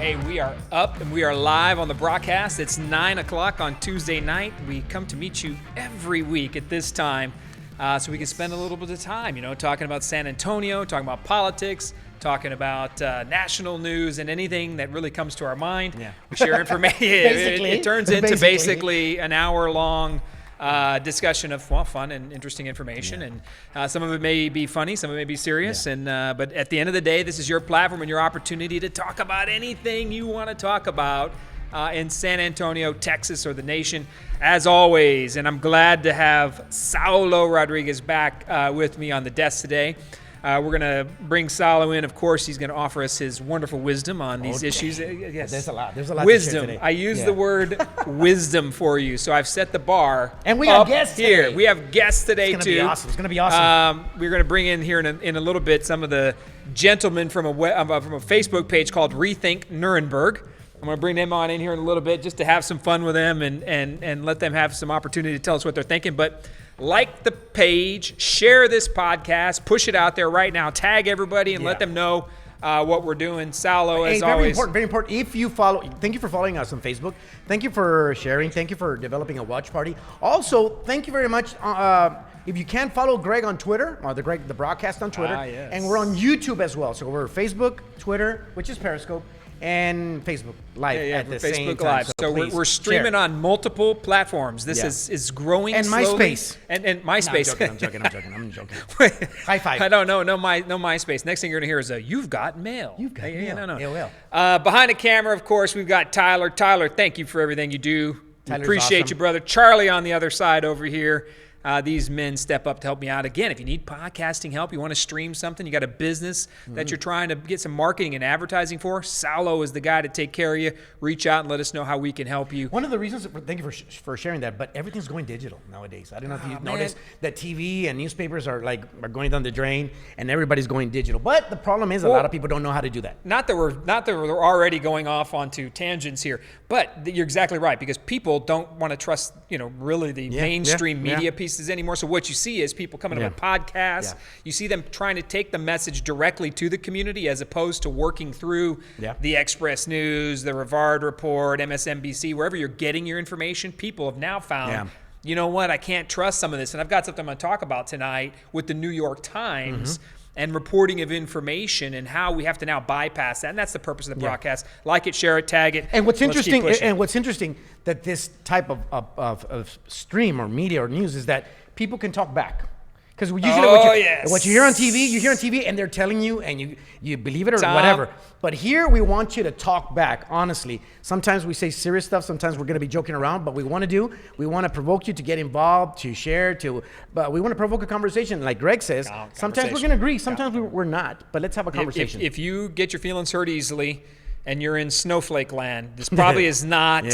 Hey, we are up and we are live on the broadcast. It's 9 o'clock on Tuesday night. We come to meet you every week at this time so we can spend a little bit of time, talking about San Antonio, talking about politics, talking about national news and anything that really comes to our mind. Yeah. We share information. it turns into basically an hour-long discussion of fun and interesting information, and some of it may be funny, some of it may be serious, but at the end of the day, this is your platform and your opportunity to talk about anything you want to talk about in San Antonio, Texas, or the nation, as always. And I'm glad to have Saulo Rodriguez back with me on the desk today. We're going to bring Saulo in. Of course, he's going to offer us his wonderful wisdom on these issues. Yes. There's a lot wisdom. To share today. I use the word wisdom for you. So I've set the bar. And we got guests here. Today. We have guests today, it's too. It's going to be awesome. We're going to bring in here in a little bit some of the gentlemen from a Facebook page called Rethink Nuremberg. I'm going to bring them on in here in a little bit just to have some fun with them and let them have some opportunity to tell us what they're thinking. But like the page, share this podcast, push it out there right now, tag everybody and let them know what we're doing. Saulo, as always. Very important. If you follow, thank you for following us on Facebook. Thank you for sharing. Thank you for developing a watch party. Also, thank you very much. If you can follow Greg on Twitter, or the broadcast on Twitter, yes. And we're on YouTube as well. So we're Facebook, Twitter, which is Periscope, and Facebook Live at the Facebook same time. Live. So we're streaming on multiple platforms. This is growing and slowly. MySpace. And MySpace. No, I'm joking. High five. No MySpace. Next thing you're going to hear is you've got mail. You've got mail. No. AOL. Behind the camera, of course, we've got Tyler. Tyler, thank you for everything you do. Tyler's Appreciate awesome. you, brother. Charlie on the other side over here. These men step up to help me out. Again, if you need podcasting help, you want to stream something, you got a business that you're trying to get some marketing and advertising for, Saulo is the guy to take care of you. Reach out and let us know how we can help you. One of the reasons, thank you for sharing that, but everything's going digital nowadays. I don't know if you noticed that TV and newspapers are going down the drain and everybody's going digital. But the problem is a lot of people don't know how to do that. Not that we're already going off onto tangents here, but you're exactly right, because people don't want to trust, really the mainstream media pieces anymore. So what you see is people coming up with podcasts. You see them trying to take the message directly to the community as opposed to working through the Express News, the Rivard Report, MSNBC, wherever you're getting your information. People have now found, you know what, I can't trust some of this. And I've got something I'm going to talk about tonight with the New York Times and reporting of information and how we have to now bypass that. And that's the purpose of the broadcast. Like it, share it, tag it. And what's interesting that this type of stream or media or news is that people can talk back. Because usually what you hear on TV, and they're telling you, and you believe it or whatever. But here we want you to talk back, honestly. Sometimes we say serious stuff. Sometimes we're going to be joking around. But we want to provoke you to get involved, to share, but we want to provoke a conversation. Like Greg says, sometimes we're going to agree. Sometimes we're not. But let's have a conversation. If you get your feelings hurt easily and you're in snowflake land, this probably is not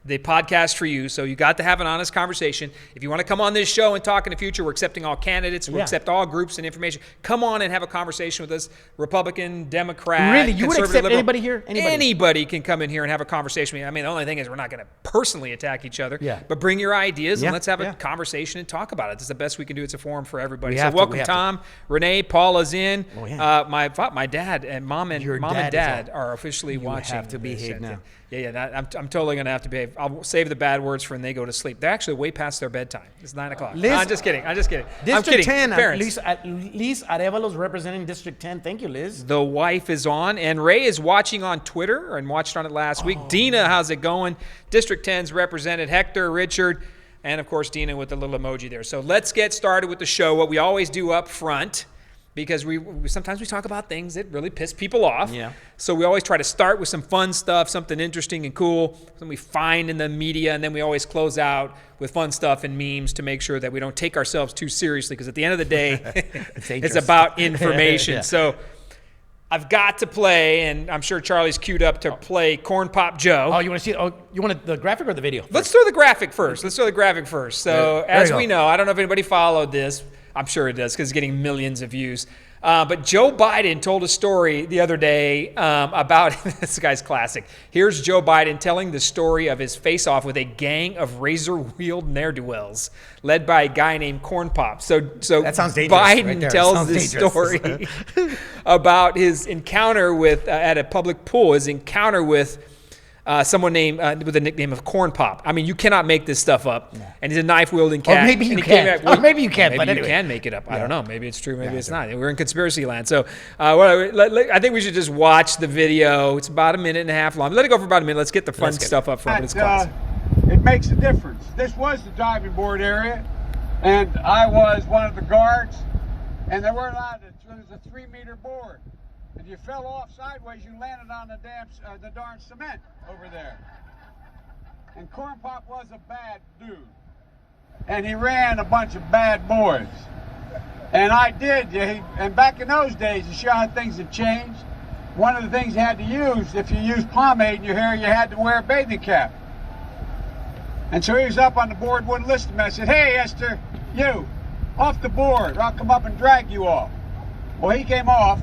the podcast for you. So you got to have an honest conversation. If you want to come on this show and talk in the future, we're accepting all candidates. We accept all groups and information. Come on and have a conversation with us. Republican, Democrat, really, you would accept liberal. Anybody here? Anybody can come in here and have a conversation with me. I mean, the only thing is we're not going to personally attack each other. But bring your ideas and let's have a conversation and talk about it. It's the best we can do. It's a forum for everybody. Welcome, Tom. Renee, Paula's in. My dad and mom and dad are officially watching. You have to behave now. I'm totally going to have to behave. I'll save the bad words for when they go to sleep. They're actually way past their bedtime. It's 9 o'clock. Liz, I'm just kidding. District 10, Liz Arevalo's representing District 10. Thank you, Liz. The wife is on, and Ray is watching on Twitter and watched on it last week. Dina, how's it going? District 10's represented. Hector, Richard, and, of course, Dina with the little emoji there. So let's get started with the show, what we always do up front. Because we sometimes we talk about things that really piss people off. So we always try to start with some fun stuff, something interesting and cool, something we find in the media, and then we always close out with fun stuff and memes to make sure that we don't take ourselves too seriously. Because at the end of the day, it's about information. So I've got to play, and I'm sure Charlie's queued up to play Corn Pop Joe. Oh, you want to see it? Oh, you want the graphic or the video? Let's throw the graphic first. So as we know, I don't know if anybody followed this. I'm sure it does because it's getting millions of views. But Joe Biden told a story the other day about this guy's classic. Here's Joe Biden telling the story of his face-off with a gang of razor-wheeled ne'er-do-wells led by a guy named Corn Pop. So that sounds dangerous. Biden tells this story about his encounter with at a public pool, his encounter with someone named with the nickname of Corn Pop. I mean, you cannot make this stuff up. Yeah. And he's a knife-wielding cat. Or maybe you can. Or maybe you can. Maybe you can make it up. Yeah. I don't know. Maybe it's true. Maybe it's not. We're in conspiracy land. So I think we should just watch the video. It's about 1.5 minutes long. Let it go for about a minute. Let's get the fun stuff up front. It's classic. It makes a difference. This was the diving board area, and I was one of the guards, and they weren't allowed to. It was a 3-meter board. If you fell off sideways, you landed on the darn cement over there. And Corn Pop was a bad dude. And he ran a bunch of bad boys. And I did. And back in those days, you show how things have changed. One of the things you had to use, if you used pomade in your hair, you had to wear a bathing cap. And so he was up on the board, wouldn't listen to me. I said, "Hey, Esther, you, off the board, or I'll come up and drag you off." Well, he came off.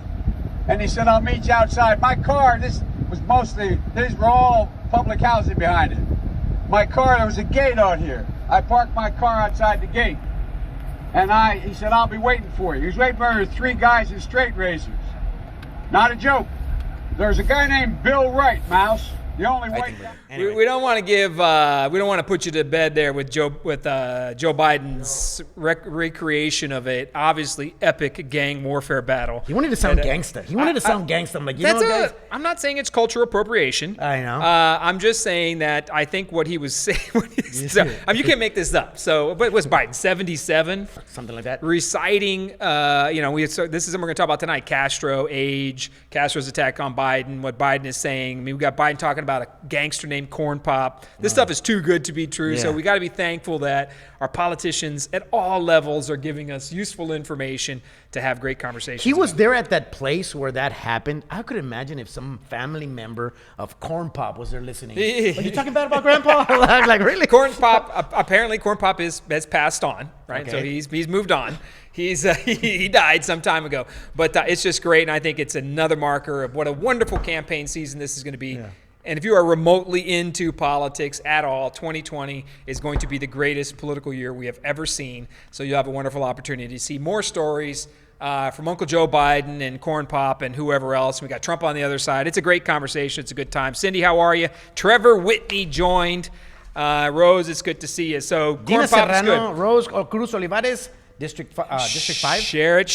And he said, "I'll meet you outside." My car, these were all public housing behind it. My car, there was a gate out here. I parked my car outside the gate. And he said, "I'll be waiting for you." He was waiting for 3 guys in straight razors. Not a joke. There's a guy named Bill Wright, Mouse. The only white guy. Anyway. We don't want to we don't want to put you to bed there with Joe Biden's recreation of a obviously epic gang warfare battle. He wanted to sound gangsta. He wanted to sound gangsta. I'm like, guys? I'm not saying it's cultural appropriation. I know. I'm just saying that I think what he was saying. You can't make this up. So, but was Biden 77? Something like that. Reciting, we're going to talk about tonight. Castro, age, Castro's attack on Biden, what Biden is saying. I mean, we got Biden talking about a gangster named Corn Pop. This stuff is too good to be true. Yeah. So we got to be thankful that our politicians at all levels are giving us useful information to have great conversations. He was there at that place where that happened. I could imagine if some family member of Corn Pop was there listening. Are you talking bad about Grandpa? Like, really? Corn Pop, apparently Corn Pop has passed on, right? Okay. So he's moved on. He died some time ago. But it's just great, and I think it's another marker of what a wonderful campaign season this is going to be. Yeah. And if you are remotely into politics at all, 2020 is going to be the greatest political year we have ever seen. So you'll have a wonderful opportunity to see more stories from Uncle Joe Biden and Corn Pop and whoever else. We got Trump on the other side. It's a great conversation. It's a good time. Cindy, how are you? Trevor Whitney joined. Rose, it's good to see you. So Corn Pop is good. Rose Cruz Olivares. District 5? Share it.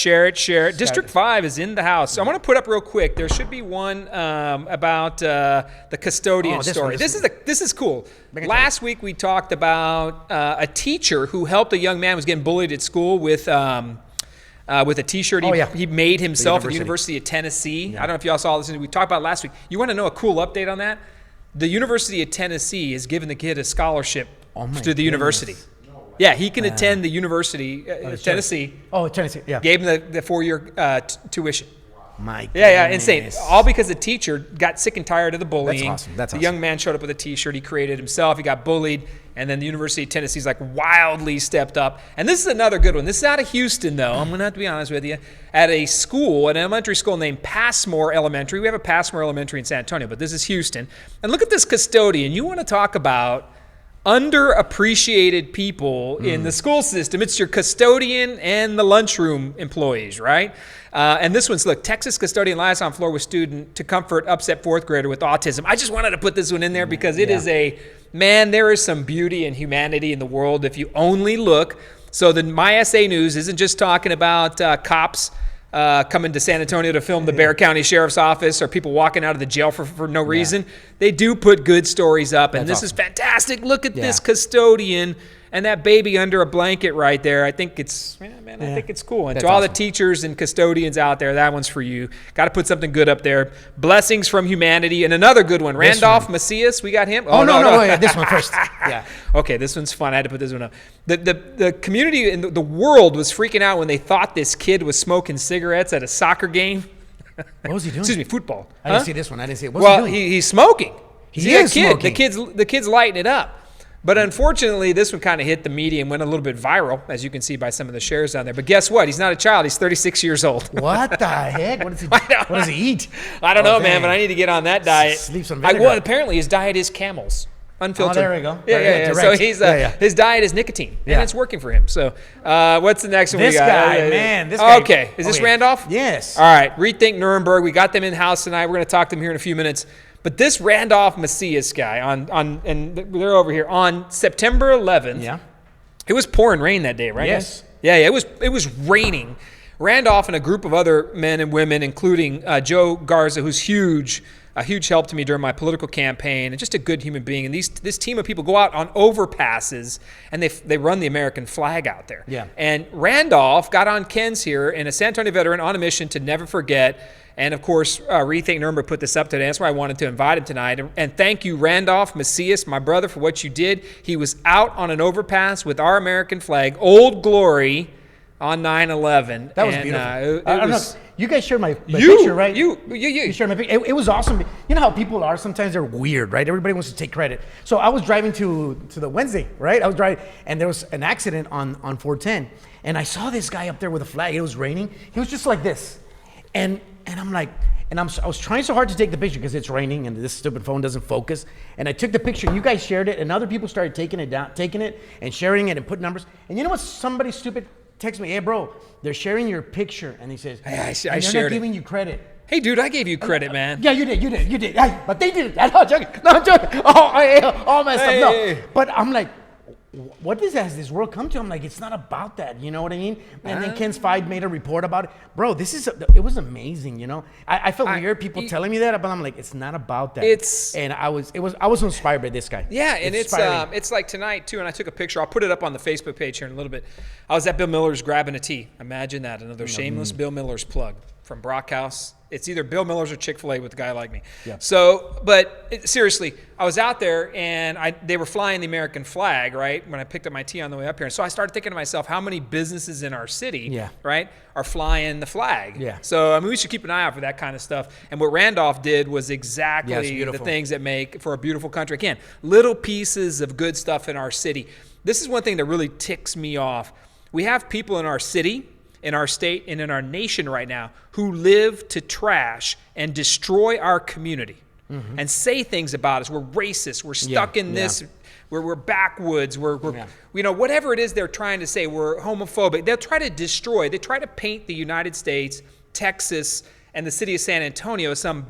District 5 is in the house. So I want to put up real quick. There should be one about the custodian story. This is cool. Last week we talked about a teacher who helped a young man who was getting bullied at school with a T-shirt he made himself at the University of Tennessee. Yeah. I don't know if y'all saw this. We talked about it last week. You want to know a cool update on that? The University of Tennessee has given the kid a scholarship to the university. Yeah, he can attend the University Tennessee. Oh, Tennessee, yeah. Gave him the 4-year tuition. My goodness. Yeah, insane. All because the teacher got sick and tired of the bullying. That's awesome. The young man showed up with a T-shirt he created himself. He got bullied, and then the University of Tennessee's like wildly stepped up. And this is another good one. This is out of Houston, though. I'm going to have to be honest with you. At an elementary school named Passmore Elementary. We have a Passmore Elementary in San Antonio, but this is Houston. And look at this custodian. You want to talk about underappreciated people in the school system. It's your custodian and the lunchroom employees, right? And this one's, look, Texas custodian lies on floor with student to comfort upset 4th grader with autism. I just wanted to put this one in there because it is there is some beauty and humanity in the world if you only look. So the MySA News isn't just talking about cops coming to San Antonio to film the Bexar County Sheriff's Office or people walking out of the jail for no reason. They do put good stories up, and this is fantastic. Look at this custodian and that baby under a blanket right there. I think it's, I think it's cool. And to all the teachers and custodians out there, that one's for you. Got to put something good up there. Blessings from humanity. And another good one, Randolph Macias. We got him. No, this one first. Yeah. Okay, this one's fun. I had to put this one up. The community in the world was freaking out when they thought this kid was smoking cigarettes at a soccer game. What was he doing? Excuse me, football. I didn't see this one. I didn't see it. What's he doing? He's smoking. He is smoking. The kid's lighting it up. But unfortunately, this one kind of hit the media and went a little bit viral, as you can see by some of the shares down there. But guess what? He's not a child. He's 36 years old. What the heck? What does he eat? I don't know, man, but I need to get on that diet. Sleep some vinegar. Well, apparently his diet is camels. Unfiltered. Oh, there we go. Yeah. So he's his diet is nicotine, and it's working for him. So what's the next one we got? This guy. Okay. Is this Randolph? Yes. All right. Rethink Nuremberg. We got them in-house tonight. We're going to talk to them here in a few minutes. But this Randolph Macias guy, and they're over here, on September 11th, it was pouring rain that day, right? Yes. Yeah, it was raining. Randolph and a group of other men and women, including Joe Garza, who's a huge help to me during my political campaign, and just a good human being. And this team of people go out on overpasses, and they run the American flag out there. Yeah. And Randolph got on Ken's here, and a San Antonio veteran on a mission to never forget. And, of course, Rethink Nuremberg put this up today. That's why I wanted to invite him tonight. And thank you, Randolph Macias, my brother, for what you did. He was out on an overpass with our American flag, Old Glory, on 9/11. That was beautiful. You guys shared my picture, right? You shared my picture. It was awesome. You know how people are? Sometimes they're weird, right? Everybody wants to take credit. So I was driving to the Wednesday, right? I was driving, and there was an accident on 410. And I saw this guy up there with a flag. It was raining. He was just like this. And I'm like, I was trying so hard to take the picture because it's raining and this stupid phone doesn't focus. And I took the picture, and you guys shared it, and other people started taking it and sharing it and putting numbers. And you know what? Somebody stupid texted me, "Hey, bro, they're sharing your picture," and he says, "Hey, I shared it. They're not giving you credit." Hey, dude, I gave you credit, man. Yeah, you did. But they did it. I'm joking. No, I'm joking. All messed up. No, but I'm like, what has this world come to? I'm like, it's not about that. You know what I mean? And then Ken's Five made a report about it. Bro, it was amazing. You know, I felt weird people telling me that, but I'm like, it's not about that. I was inspired by this guy. Yeah, and it's like tonight too. And I took a picture. I'll put it up on the Facebook page here in a little bit. I was at Bill Miller's grabbing a tea. Imagine that, another shameless Bill Miller's plug from Brockhouse. It's either Bill Miller's or Chick-fil-A with a guy like me. Yeah. So, seriously, I was out there and they were flying the American flag, right, when I picked up my tea on the way up here. And so I started thinking to myself, how many businesses in our city, right, are flying the flag? Yeah. So, I mean, we should keep an eye out for that kind of stuff. And what Randolph did was exactly the things that make for a beautiful country. Again, little pieces of good stuff in our city. This is one thing that really ticks me off. We have people in our city, in our state, and in our nation right now who live to trash and destroy our community and say things about us. We're racist. We're stuck in this. We're backwoods. We're whatever it is they're trying to say. We're homophobic. They'll try to destroy. They try to paint the United States, Texas, and the city of San Antonio as some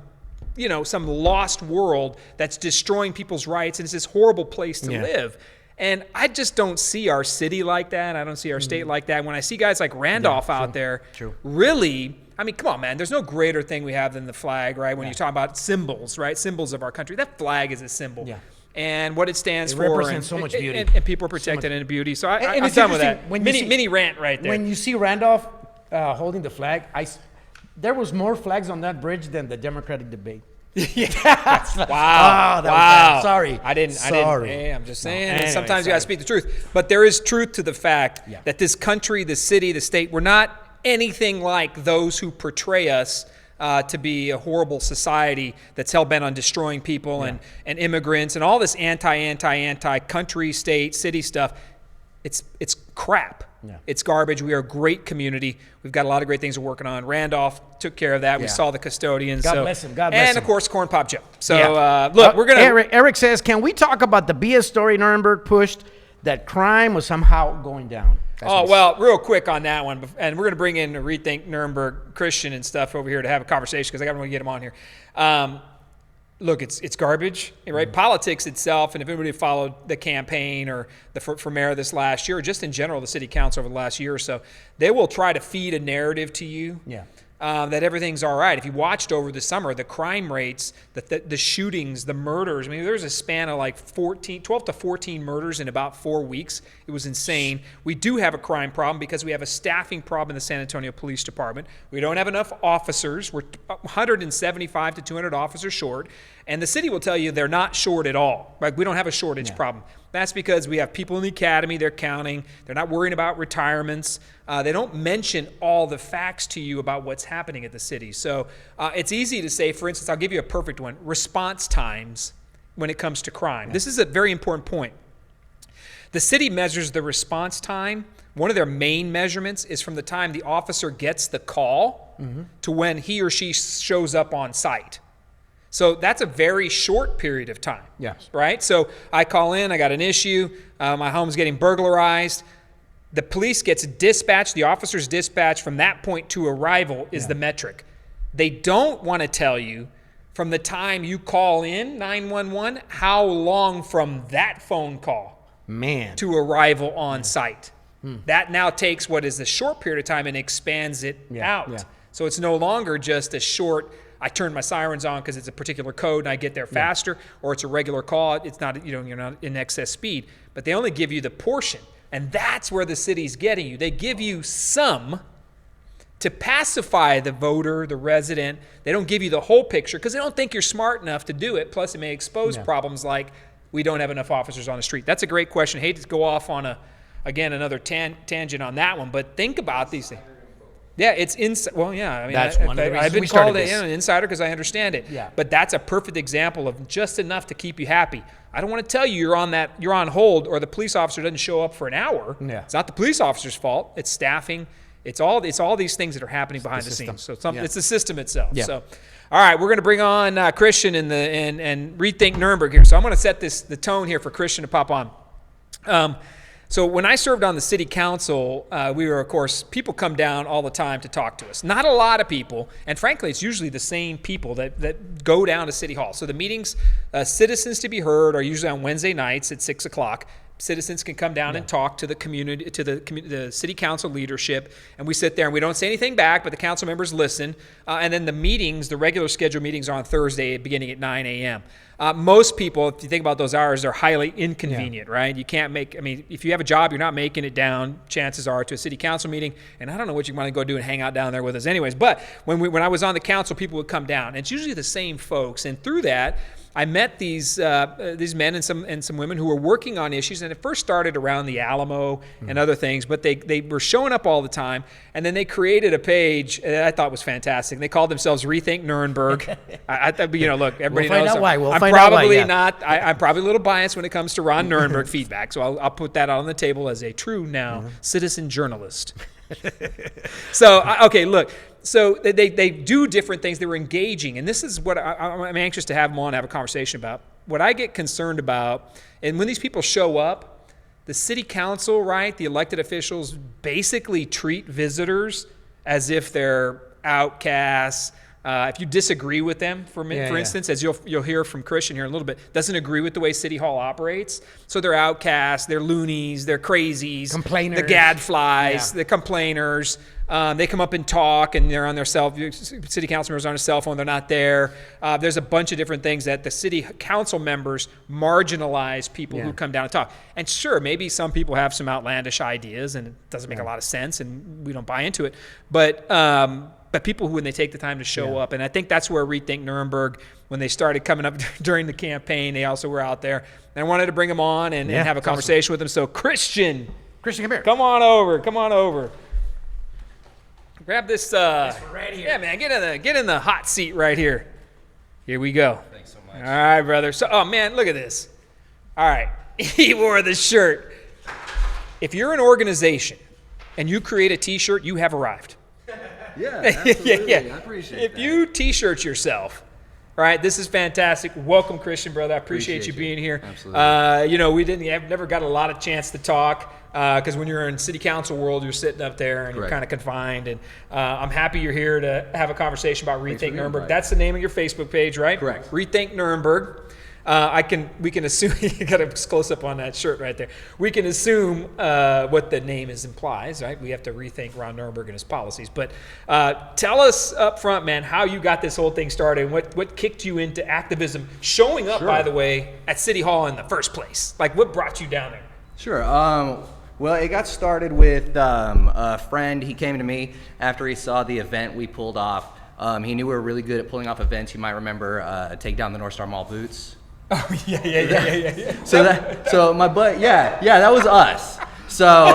lost world that's destroying people's rights, and it's this horrible place to live. And I just don't see our city like that. I don't see our state like that. When I see guys like Randolph out there, really, I mean, come on, man. There's no greater thing we have than the flag, right? When you talk about symbols, right? Symbols of our country. That flag is a symbol. Yeah. And what it stands for. It represents so much beauty. And people are protected in beauty. So I'm done with that. Mini rant right there. When you see Randolph holding the flag, there was more flags on that bridge than the Democratic debate. Wow. Sorry. I didn't. Hey, I'm just saying. Anyway, sometimes you got to speak the truth. But there is truth to the fact that this country, the city, the state, we're not anything like those who portray us to be a horrible society that's hell-bent on destroying people and immigrants and all this anti country, state, city stuff. It's crap. Yeah. It's garbage. We are a great community. We've got a lot of great things we're working on. Randolph took care of that. Yeah. We saw the custodians. God bless him. God bless him. And, of course, Corn Pop Joe. So, look, we're going to... Eric says, can we talk about the BS story Nuremberg pushed that crime was somehow going down? Well, real quick on that one. And we're going to bring in a Rethink Nuremberg Christian and stuff over here to have a conversation because I got to get him on here. Look, it's garbage, right? Politics itself, and if anybody followed the campaign or for mayor this last year, or just in general the city council over the last year or so, they will try to feed a narrative to you that everything's all right. If you watched over the summer, the crime rates, the shootings, the murders, I mean, there was a span of like 12 to 14 murders in about 4 weeks. It was insane. We do have a crime problem because we have a staffing problem in the San Antonio Police Department. We don't have enough officers. We're 175 to 200 officers short. And the city will tell you they're not short at all. Right? We don't have a shortage problem. That's because we have people in the academy, they're counting, they're not worrying about retirements. They don't mention all the facts to you about what's happening at the city. So it's easy to say, for instance, I'll give you a perfect one, response times when it comes to crime. This is a very important point. The city measures the response time. One of their main measurements is from the time the officer gets the call to when he or she shows up on site. So that's a very short period of time. Yes. Right? So I call in, I got an issue, my home's getting burglarized. The police gets dispatched, the officer's dispatch from that point to arrival is the metric. They don't want to tell you from the time you call in 911 how long from that phone call to arrival on site. That now takes what is a short period of time and expands it out. Yeah. So it's no longer just a short, I turn my sirens on because it's a particular code and I get there faster, or it's a regular call. It's not, you're not in excess speed, but they only give you the portion. And that's where the city's getting you. They give you some to pacify the voter, the resident. They don't give you the whole picture because they don't think you're smart enough to do it. Plus, it may expose problems like we don't have enough officers on the street. That's a great question. I hate to go off on another tangent on that one, but think about these things. Yeah, it's well, yeah. I mean, that's one of the reasons I've been we started called this. an insider because I understand it. Yeah. But that's a perfect example of just enough to keep you happy. I don't want to tell you you're on hold, or the police officer doesn't show up for an hour. Yeah. It's not the police officer's fault. It's staffing. It's all these things that are happening behind the scenes. So it's the system itself. Yeah. So, all right, we're going to bring on Christian and Rethink Nuremberg here. So I'm going to set the tone here for Christian to pop on. So when I served on the city council, we were, of course, people come down all the time to talk to us. Not a lot of people, and frankly, it's usually the same people that go down to City Hall. So the meetings, citizens to be heard, are usually on Wednesday nights at 6 o'clock. Citizens can come down and talk to the community, to the city council leadership, and we sit there and we don't say anything back, but the council members listen. And then the meetings, the regular scheduled meetings, are on Thursday beginning at 9 a.m. Most people, if you think about those hours, they're highly inconvenient, right? You can't if you have a job, you're not making it down, chances are, to a city council meeting. And I don't know what you want to go do and hang out down there with us anyways. But when I was on the council, people would come down. And it's usually the same folks. And through that, I met these men and some women who were working on issues, and it first started around the Alamo and other things, but they were showing up all the time, and then they created a page that I thought was fantastic. They called themselves Rethink Nuremberg. Look, everybody knows I'm probably a little biased when it comes to Ron Nuremberg feedback, so I'll put that on the table as a true citizen journalist. So, okay, look. So they do different things. They were engaging. And this is what I'm anxious to have them on, have a conversation about. What I get concerned about, and when these people show up, the city council, right, the elected officials basically treat visitors as if they're outcasts. If you disagree with them, for instance, as you'll hear from Christian here in a little bit, doesn't agree with the way City Hall operates. So they're outcasts, they're loonies, they're crazies, complainers, the gadflies, the complainers. They come up and talk, and they're on their city council members are on their cell phone. They're not there. There's a bunch of different things that the city council members marginalize people who come down and talk. And sure, maybe some people have some outlandish ideas, and it doesn't make a lot of sense, and we don't buy into it. But people who, when they take the time to show up, and I think that's where Rethink Nuremberg, when they started coming up during the campaign, they also were out there. And I wanted to bring them on and have a conversation with them. So Christian, come here. Come on over. Grab this. Right here. Yeah, man, get in the hot seat right here. Here we go. Thanks so much. All right, brother. So, oh man, look at this. All right, he wore the shirt. If you're an organization and you create a T-shirt, you have arrived. Yeah, absolutely. I appreciate if that. you T-shirt yourself, all right, this is fantastic. Welcome, Christian, brother. I appreciate you being here. Absolutely. I've never got a lot of chance to talk because when you're in city council world, you're sitting up there and you're kind of confined. And I'm happy you're here to have a conversation about Rethink Nuremberg. That's the name of your Facebook page, right? Correct. Rethink Nuremberg. We can assume you got a close up on that shirt right there. We can assume what the name implies, right? We have to rethink Ron Nuremberg and his policies. But tell us up front, man, how you got this whole thing started and what kicked you into activism, showing up, by the way, at City Hall in the first place. Like, what brought you down there? Sure. Well, it got started with a friend. He came to me after he saw the event we pulled off. He knew we were really good at pulling off events. You might remember Take Down the North Star Mall Boots. Oh, yeah. So my buddy, that was us. So,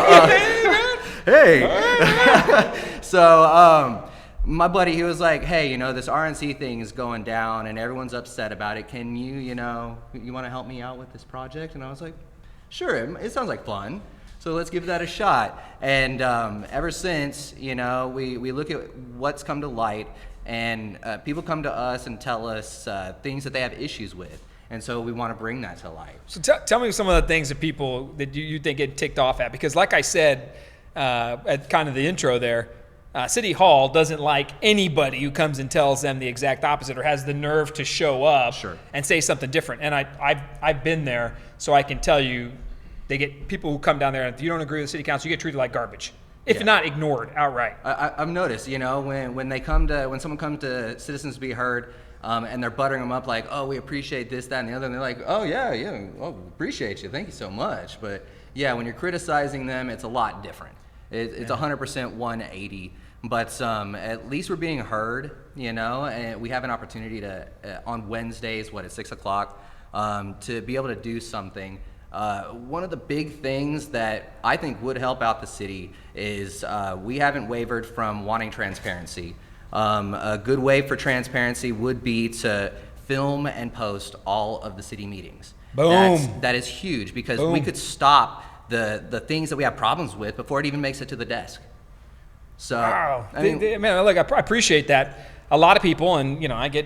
So, my buddy, he was like, hey, this RNC thing is going down and everyone's upset about it. Can you want to help me out with this project? And I was like, Sure, it sounds like fun. So let's give that a shot. And ever since, we look at what's come to light, and people come to us and tell us things that they have issues with. And so we want to bring that to light. So tell me some of the things that people that you think get ticked off at. Because like I said at kind of the intro there, City Hall doesn't like anybody who comes and tells them the exact opposite or has the nerve to show up and say something different. And I've been there, so I can tell you, they get people who come down there, and if you don't agree with the city council, you get treated like garbage, if not ignored outright. I've noticed, when someone comes to Citizens to Be Heard, and they're buttering them up like, oh, we appreciate this, that, and the other, and they're like, oh yeah, appreciate you, thank you so much. But yeah, when you're criticizing them, it's a lot different. It's 100% 180. But at least we're being heard, and we have an opportunity to, on Wednesdays, at 6 o'clock, to be able to do something. One of the big things that I think would help out the city is we haven't wavered from wanting transparency. A good way for transparency would be to film and post all of the city meetings. Boom. That is huge, because we could stop the things that we have problems with before it even makes it to the desk. So, wow. I appreciate that. A lot of people, and I get,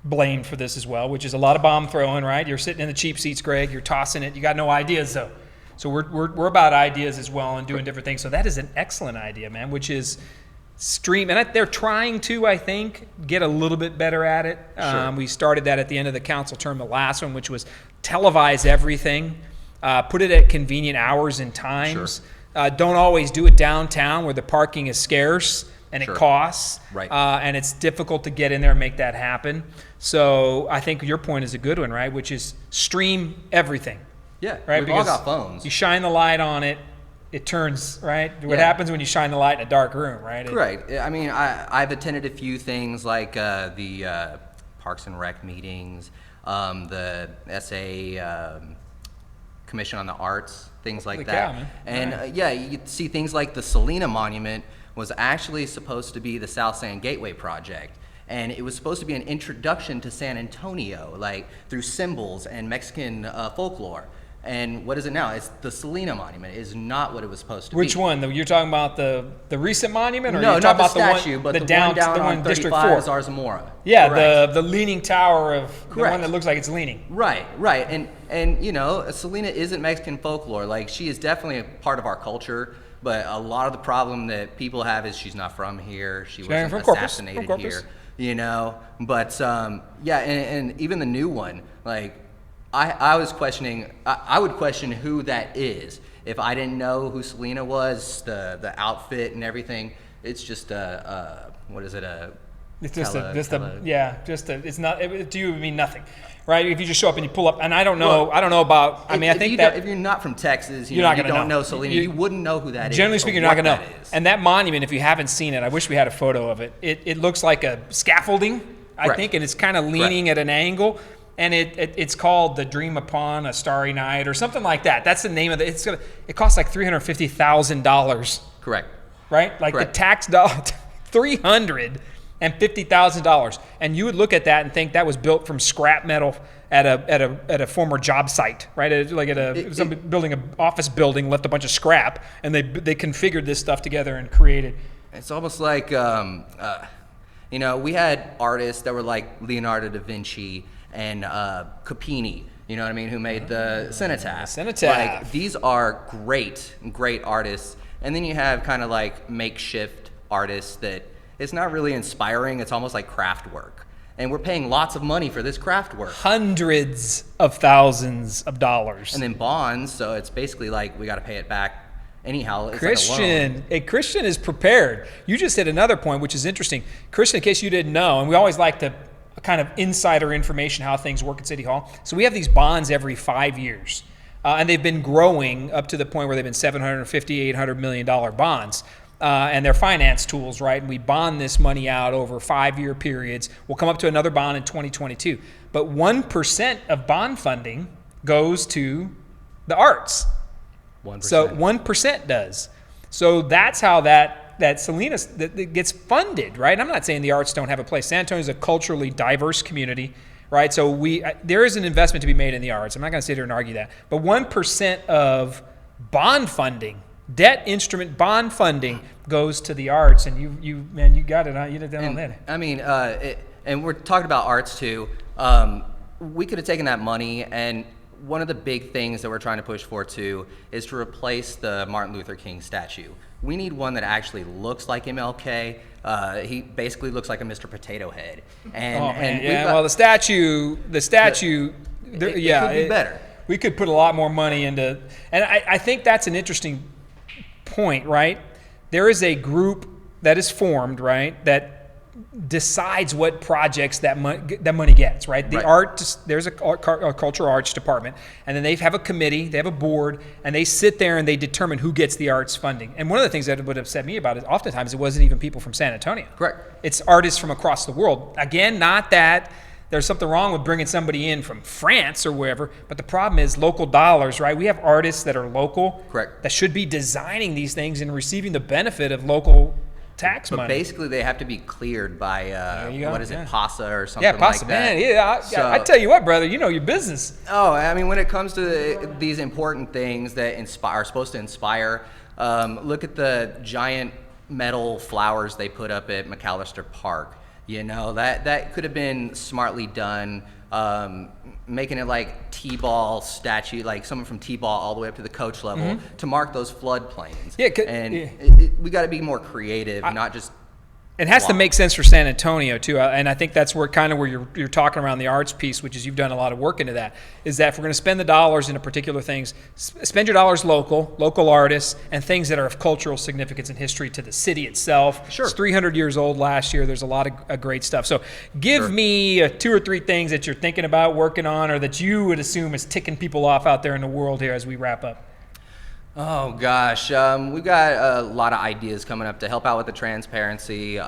blamed for this as well, which is a lot of bomb throwing, right? You're sitting in the cheap seats, Greg. You're tossing it. You got no ideas, though. So we're about ideas as well and doing different things. So that is an excellent idea, man, which is stream. And they're trying to, I think, get a little bit better at it. Sure. We started that at the end of the council term, the last one, which was televise everything, put it at convenient hours and times. Sure. Don't always do it downtown where the parking is scarce and it costs. Right. And it's difficult to get in there and make that happen. So I think your point is a good one, right? Which is stream everything. Yeah, right? We've all got phones. You shine the light on it, it turns, right? What happens when you shine the light in a dark room, right? Correct. I mean, I've attended a few things like the Parks and Rec meetings, the SA Commission on the Arts, things like that. Cow, and you see things like the Selena Monument was actually supposed to be the South San Gateway project. And it was supposed to be an introduction to San Antonio, like through symbols and Mexican folklore. And what is it now? It's the Selena Monument. It is not what it was supposed to be. Which one? You're talking about the recent monument, or no, you're not talking the about statue, the but the down, one down the one on District 35 4? is Zarzamora. Yeah, Correct. the leaning tower of the Correct. one that looks like it's leaning. Right. And Selena isn't Mexican folklore. Like, she is definitely a part of our culture, but a lot of the problem that people have is she's not from here. She wasn't assassinated here. But and even the new one, like, I was questioning, I would question who that is if I didn't know who Selena was, the outfit and everything. It's just it's not, to you it would mean nothing, right? If you just show up and you pull up, and I don't know about, if you're not from Texas, you don't know Selena, you wouldn't know who that is. Generally speaking, you're not going to know. And that monument, if you haven't seen it, I wish we had a photo of it. It looks like a scaffolding, I think, and it's kind of leaning at an angle. And it's called the Dream Upon a Starry Night or something like that. That's the name of it. It costs like $350,000. Correct. Right? Like the tax dollar, $350,000. And you would look at that and think that was built from scrap metal at a former job site, right? Building an office building, left a bunch of scrap, and they configured this stuff together and created. It's almost like we had artists that were like Leonardo da Vinci and Capini, who made the Cenotaph. Like, these are great artists. And then you have kind of like makeshift artists that it's not really inspiring. It's almost like craft work. And we're paying lots of money for this craft work. Hundreds of thousands of dollars. And then bonds, so it's basically like we got to pay it back anyhow. It's Christian, like a Christian is prepared. You just hit another point, which is interesting. Christian, in case you didn't know, and we always like to kind of insider information how things work at City Hall. So we have these bonds every 5 years, and they've been growing up to the point where they've been $750, $800 million bonds, and they're finance tools, right? And we bond this money out over 5-year periods. We'll come up to another bond in 2022, but 1% of bond funding goes to the arts. 1%. So 1% does. So that's how that Selena that gets funded, right? And I'm not saying the arts don't have a place. San Antonio is a culturally diverse community. right? So there is an investment to be made in the arts. I'm not going to sit here and argue that. But 1% of bond funding, debt instrument bond funding, goes to the arts, and you got it. You did that on that. I mean, and we're talking about arts too. We could have taken that money, and one of the big things that we're trying to push for too is to replace the Martin Luther King statue. We need one that actually looks like MLK. He basically looks like a Mr. Potato Head. Well, the statue, it could be better. We could put a lot more money into, and I think that's an interesting point, right? There is a group that is formed, right, that decides what projects that money gets, right? There's a cultural arts department, and then they have a committee, they have a board, and they sit there and they determine who gets the arts funding. And one of the things that would upset me about it, oftentimes it wasn't even people from San Antonio. Correct. It's artists from across the world. Again, not that there's something wrong with bringing somebody in from France or wherever, but the problem is local dollars, right? We have artists that are local, correct, that should be designing these things and receiving the benefit of local tax money. But basically, they have to be cleared by what is it, PASA or something like that? Yeah, PASA, man. I tell you what, brother, you know your business. Oh, I mean, when it comes to these important things that are supposed to inspire, look at the giant metal flowers they put up at McAllister Park. You know, that could have been smartly done. Making it like T-ball statue, like someone from T-ball all the way up to the coach level to mark those floodplains. We got to be more creative, not just. It has to make sense for San Antonio too, and I think that's where you're talking around the arts piece, which is you've done a lot of work into that. Is that if we're going to spend the dollars into particular things, spend your dollars local artists, and things that are of cultural significance and history to the city itself. Sure. It's 300 years old last year. There's a lot of great stuff. So give me 2 or 3 things that you're thinking about working on, or that you would assume is ticking people off out there in the world here as we wrap up. Oh gosh, we've got a lot of ideas coming up to help out with the transparency.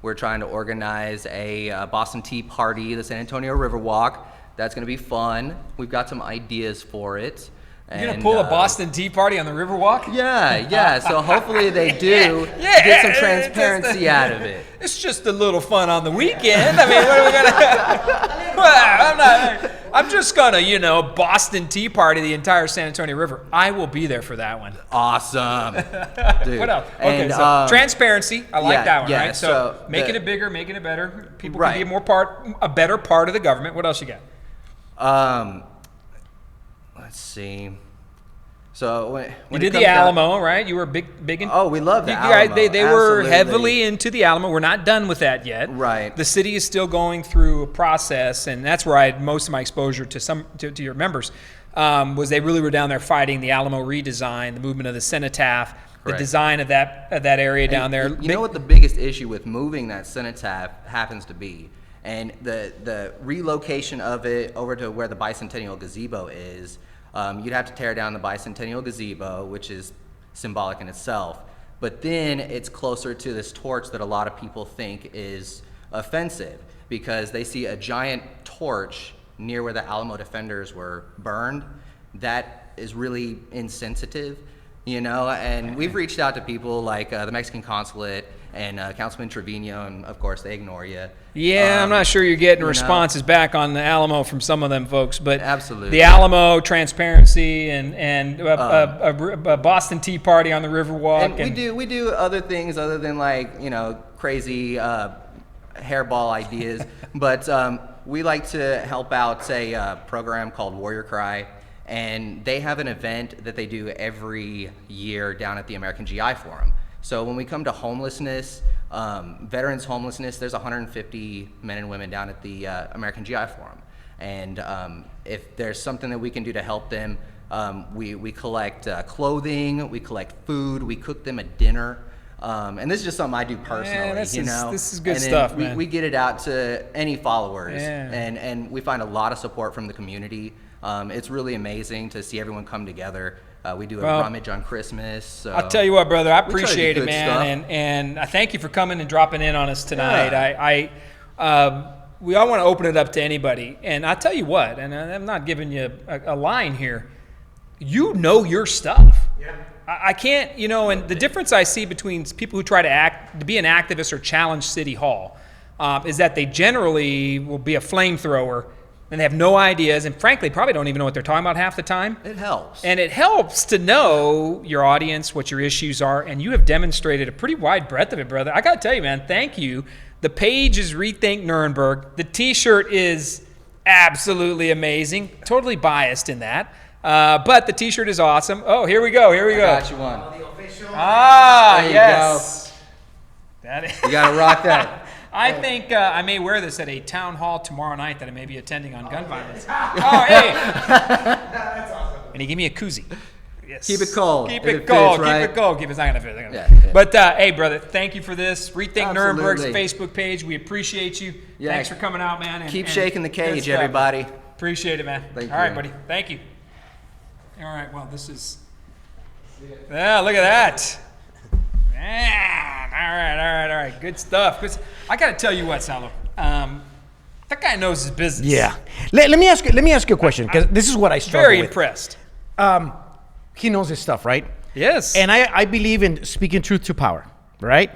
We're trying to organize a Boston Tea Party, the San Antonio Riverwalk. That's going to be fun. We've got some ideas for it. You're going to pull a Boston Tea Party on the Riverwalk? Yeah. So hopefully they do get some transparency out of it. It's just a little fun on the weekend. I mean, what are we going to... I'm just going to, Boston Tea Party the entire San Antonio River. I will be there for that one. Awesome. Dude. What else? Okay, so transparency. I like that one, right? So making it bigger, making it better. People can be a better part of the government. What else you got? Let's see. So when you did the Alamo, right? You were big in. Oh, we love the Alamo. They were heavily into the Alamo. We're not done with that yet. Right. The city is still going through a process, and that's where I had most of my exposure to your members. Was they really were down there fighting the Alamo redesign, the movement of the cenotaph, the design of that area down there. You know what the biggest issue with moving that cenotaph happens to be, and the relocation of it over to where the bicentennial gazebo is. You'd have to tear down the bicentennial gazebo, which is symbolic in itself. But then it's closer to this torch that a lot of people think is offensive because they see a giant torch near where the Alamo defenders were burned. That is really insensitive, and we've reached out to people like the Mexican consulate and Councilman Trevino, and of course they ignore you. Yeah, I'm not sure you're getting responses back on the Alamo from some of them folks, but absolutely. The Alamo, transparency, and a Boston Tea Party on the Riverwalk. And we do other things other than crazy hairball ideas, but we like to help out a program called Warrior Cry, and they have an event that they do every year down at the American GI Forum. So when we come to homelessness, veterans homelessness, there's 150 men and women down at the American GI Forum. And if there's something that we can do to help them, we collect clothing, we collect food, we cook them a dinner. And this is just something I do personally, This is good stuff, man. We get it out to any followers, and we find a lot of support from the community. It's really amazing to see everyone come together. We do a rummage on Christmas. So I'll tell you what, brother, I appreciate it, man, and I thank you for coming and dropping in on us tonight. Yeah. We all want to open it up to anybody, and I'll tell you what, and I'm not giving you a line here. You know your stuff. Yeah. I can't, and the difference I see between people who try to be an activist or challenge City Hall is that they generally will be a flamethrower and they have no ideas and frankly probably don't even know what they're talking about half the time. It helps. And it helps to know your audience, what your issues are, and you have demonstrated a pretty wide breadth of it, brother. I got to tell you, man, thank you. The page is Rethink Nuremberg. The T-shirt is absolutely amazing. Totally biased in that. But the T-shirt is awesome. Oh, here we go. I got you one. Ah, yes. That is. You got to rock that. I think I may wear this at a town hall tomorrow night that I may be attending on gun violence. Oh, hey. That's awesome. And he gave me a koozie. Yes. Keep it cold. Keep it cold. Right? Keep it cold. It's not going to fit. Yeah. But, hey, brother, thank you for this. Rethink Absolutely. Nuremberg's Facebook page. We appreciate you. Yeah. Thanks for coming out, man. Keep shaking the cage, everybody. Appreciate it, man. Thank All right, you. buddy. Thank you. All right, well, this is... Yeah, look at that. Man, all right. Good stuff. I got to tell you what, Salo. That guy knows his business. Yeah. Let me ask you a question, because this is what I struggle Very with. impressed. He knows his stuff, right? Yes. And I believe in speaking truth to power, right?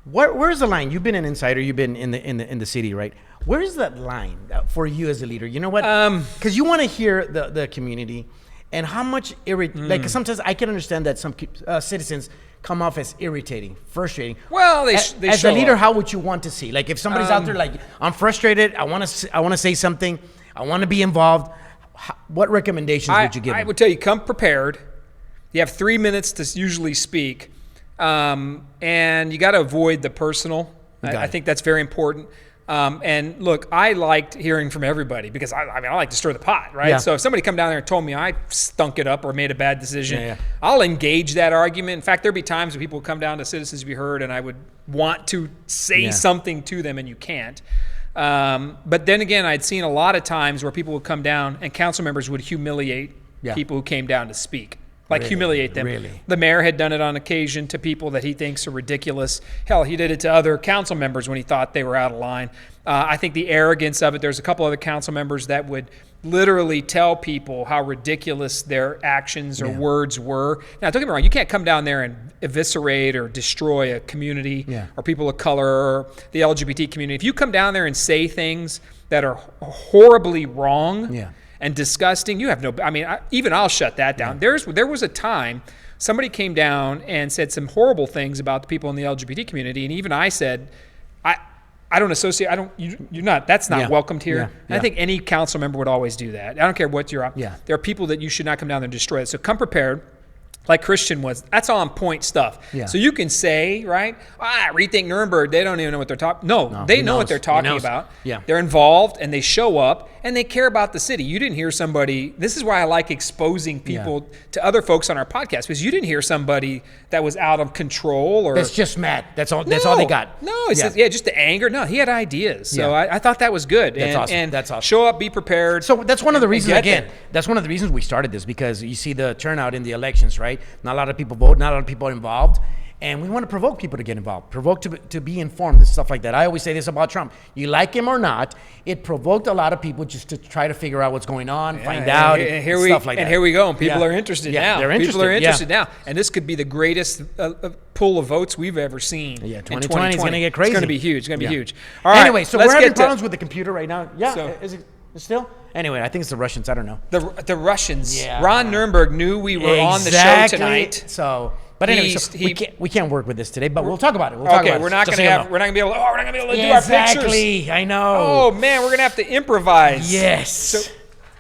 Where's the line? You've been an insider. You've been in the city, right? Where is that line for you as a leader? You know what? Because you want to hear the community and how much like sometimes I can understand that some citizens come off as irritating, frustrating. Well, they as show a leader, up. how would you want to see? Like if somebody's out there, like I'm frustrated, I want to say something, I want to be involved. What recommendations would you give? I them? would tell you, come prepared. You have 3 minutes to usually speak, and you got to avoid the personal. I think that's very important. And look, I liked hearing from everybody because I like to stir the pot, right? Yeah. So if somebody come down there and told me I stunk it up or made a bad decision, Yeah. I'll engage that argument. In fact, there'd be times when people would come down to Citizens Be Heard and I would want to say something to them and you can't. But then again, I'd seen a lot of times where people would come down and council members would humiliate people who came down to speak. Like humiliate them. Really? The mayor had done it on occasion to people that he thinks are ridiculous. Hell, he did it to other council members when he thought they were out of line. I think the arrogance of it, there's a couple other council members that would literally tell people how ridiculous their actions or words were. Now, don't get me wrong, you can't come down there and eviscerate or destroy a community or people of color or the LGBT community. If you come down there and say things that are horribly wrong and disgusting, you have no, even I'll shut that down. There was a time somebody came down and said some horrible things about the people in the LGBT community, and even I said, I don't associate, you're not, that's not welcomed here. And I think any council member would always do that. I don't care what you're on. There are people that you should not come down there and destroy it. So come prepared. Like Christian was, that's on point stuff. So you can say, right, Rethink Nuremberg, they don't even know what they're talking. No, they know what they're talking about. They're involved and they show up and they care about the city. You didn't hear somebody, this is why I like exposing people to other folks on our podcast, because you didn't hear somebody that was out of control or. That's just mad. That's all they got. No, it's just the anger. No, he had ideas. So I thought that was good. That's awesome. And that's awesome. Show up, be prepared. So that's one of the reasons, there. that's one of the reasons we started this, because you see the turnout in the elections, right? Not a lot of people vote, not a lot of people are involved. And we want to provoke people to get involved, provoke to be informed and stuff like that. I always say this about Trump. You like him or not, it provoked a lot of people just to try to figure out what's going on, find out, and stuff like that. And here we go. And people are interested now. They're interested. People are interested now. And this could be the greatest pool of votes we've ever seen. 2020 is going to get crazy. It's going to be huge. It's going to be huge. All right. Anyway, so we're having problems with the computer right now. Is it still? Anyway, I think it's the Russians. I don't know. The Russians. Ron Nuremberg knew we were on the show tonight. So, but anyway, we can't work with this today. But we'll talk about it. We're not going to be able to do our pictures. Exactly. I know. Oh man, we're going to have to improvise. Yes. So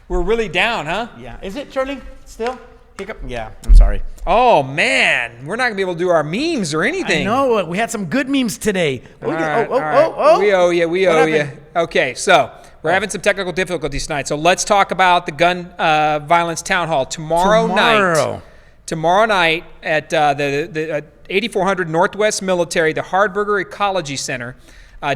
we're really down, huh? Yeah. Is it Charlie still? Hiccup. Yeah. I'm sorry. Oh man, we're not going to be able to do our memes or anything. I know. We had some good memes today. All right. We owe you. Okay, so. We're having some technical difficulties tonight, so let's talk about the gun violence town hall tomorrow night. Tomorrow night at the 8400 Northwest Military, the Hardberger Ecology Center.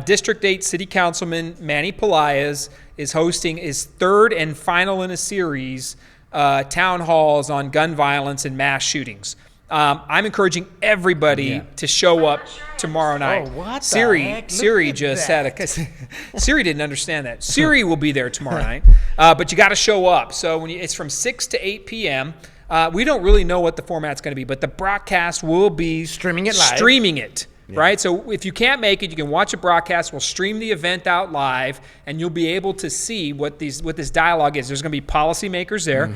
District 8 City Councilman Manny Pelaez is hosting his third and final in a series town halls on gun violence and mass shootings. I'm encouraging everybody to show up tomorrow night. Oh, what Siri just had a. Siri didn't understand that. Siri will be there tomorrow night, but you got to show up. So it's from 6 to 8 p.m. We don't really know what the format's going to be, but the broadcast will be streaming it live. Streaming it right? So if you can't make it, you can watch a broadcast. We'll stream the event out live, and you'll be able to see what this dialogue is. There's going to be policymakers there,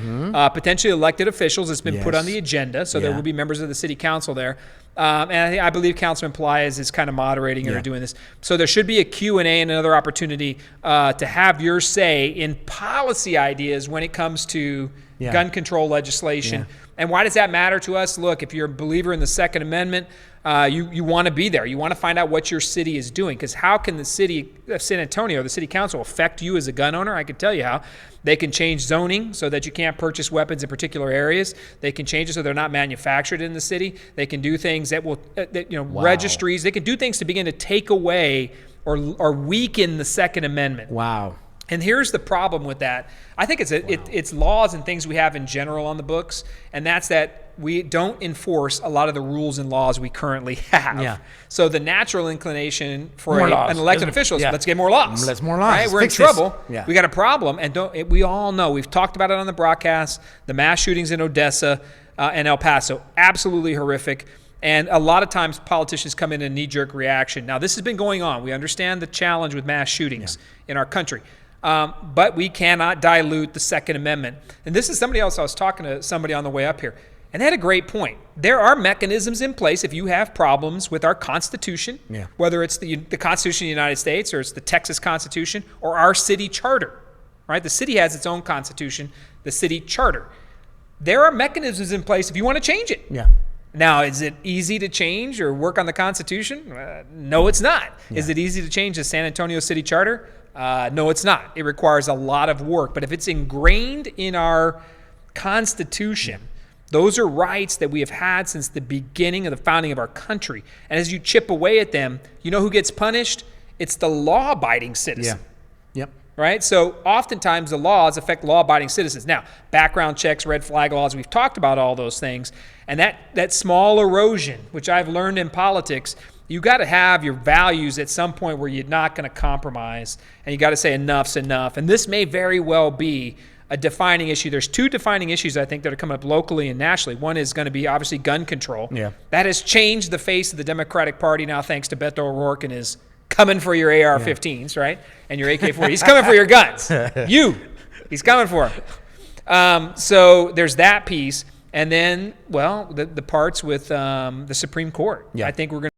potentially elected officials. It's been put on the agenda, so there will be members of the city council there. And I believe Councilman Pelaez is kind of moderating or doing this. So there should be a Q&A and another opportunity to have your say in policy ideas when it comes to gun control legislation. And why does that matter to us? Look, if you're a believer in the Second Amendment, you want to be there. You want to find out what your city is doing, because how can the city of San Antonio, the city council, affect you as a gun owner? I can tell you how. They can change zoning so that you can't purchase weapons in particular areas. They can change it so they're not manufactured in the city. They can do things that will, registries. They can do things to begin to take away or weaken the Second Amendment. Wow. And here's the problem with that. I think it's laws and things we have in general on the books, and that's that we don't enforce a lot of the rules and laws we currently have. Yeah. So the natural inclination for More an elected official is let's get more laws. Let's more laws. Right? We're Fix in trouble. this. Yeah. We got a problem, and we all know. We've talked about it on the broadcast. The mass shootings in Odessa and El Paso, absolutely horrific. And a lot of times politicians come in a knee-jerk reaction. Now, this has been going on. We understand the challenge with mass shootings in our country. But we cannot dilute the Second Amendment. And this is somebody else. I was talking to somebody on the way up here, and they had a great point. There are mechanisms in place if you have problems with our Constitution, whether it's the Constitution of the United States or it's the Texas Constitution or our city charter, right? The city has its own Constitution, the city charter. There are mechanisms in place if you want to change it. Yeah. Now, is it easy to change or work on the Constitution? No, it's not. Is it easy to change the San Antonio City Charter? No, it's not. It requires a lot of work. But if it's ingrained in our Constitution, those are rights that we have had since the beginning of the founding of our country. And as you chip away at them, you know who gets punished? It's the law-abiding citizen. Yep. Right? So oftentimes the laws affect law-abiding citizens. Now, background checks, red flag laws, we've talked about all those things. And that small erosion, which I've learned in politics, you got to have your values at some point where you're not going to compromise. And you got to say enough's enough. And this may very well be a defining issue. There's two defining issues, I think, that are coming up locally and nationally. One is going to be obviously gun control. Yeah. That has changed the face of the Democratic Party now thanks to Beto O'Rourke and his coming for your AR-15s, right? And your AK-40. He's coming for your guns. He's coming for them. So there's that piece. And then, well, the parts with the Supreme Court. I think we're going to